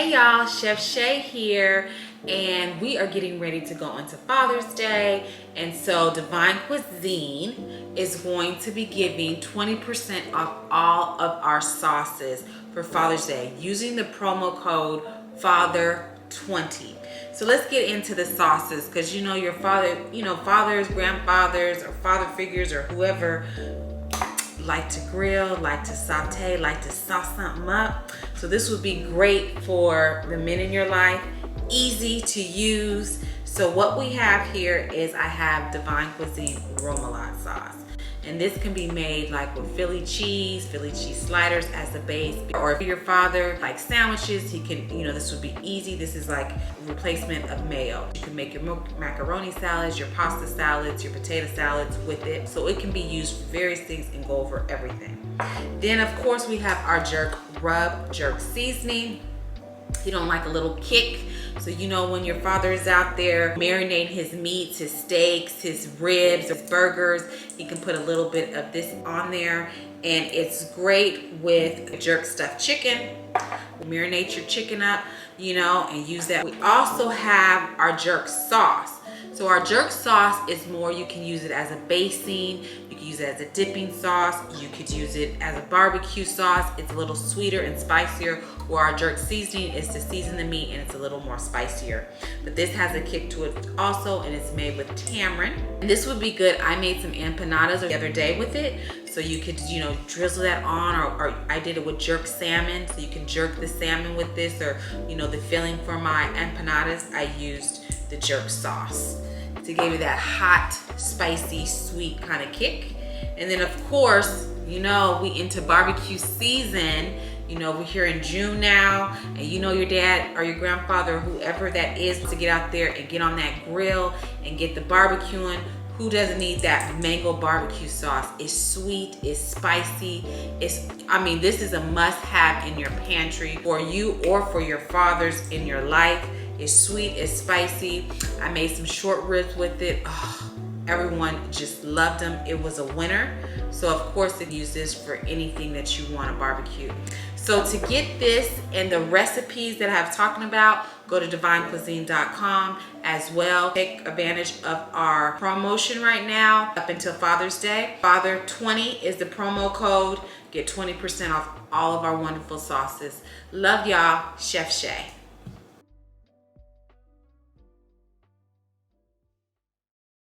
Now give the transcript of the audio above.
Hey y'all, Chef Shay here, and we are getting ready to go into Father's Day, and so Divinekuizine is going to be giving 20% off all of our sauces for Father's Day using the promo code FATHER20. So let's get into the sauces, because you know your father, fathers, grandfathers, or father figures, or whoever like to grill, like to saute, like to sauce something up. So this would be great for the men in your life, easy to use. So what we have here is I have Divinekuizine remoulade sauce. And this can be made like with Philly cheese sliders as a base. Or if your father likes sandwiches, he can, this would be easy. This is like replacement of mayo. You can make your macaroni salads, your pasta salads, your potato salads with it. So it can be used for various things and go over everything. Then of course we have our jerk seasoning. You don't like a little kick. So when your father is out there marinating his meats, his steaks, his ribs, his burgers, he can put a little bit of this on there, and it's great with jerk stuffed chicken. Marinate your chicken up, and use that. We also have our jerk sauce. So our jerk sauce is more, you can use it as a basing, you can use it as a dipping sauce, you could use it as a barbecue sauce. It's a little sweeter and spicier, where our jerk seasoning is to season the meat and it's a little more spicier. But this has a kick to it also, and it's made with tamarind. And this would be good. I made some empanadas the other day with it. So you could, drizzle that on, or I did it with jerk salmon. So you can jerk the salmon with this, or, the filling for my empanadas, I used the jerk sauce to give you that hot, spicy, sweet kind of kick. And then of course, we into barbecue season. We're here in June now, and your dad or your grandfather, whoever that is, to get out there and get on that grill and get the barbecuing. Who doesn't need that mango barbecue sauce? It's sweet, it's spicy. This is a must-have in your pantry for you or for your fathers in your life. It's sweet, it's spicy. I made some short ribs with it. Oh, everyone just loved them. It was a winner. So of course, you use this for anything that you want to barbecue. So to get this and the recipes that I'm talking about, go to divinekuizine.com as well. Take advantage of our promotion right now up until Father's Day. Father20 is the promo code. Get 20% off all of our wonderful sauces. Love y'all, Chef Shay.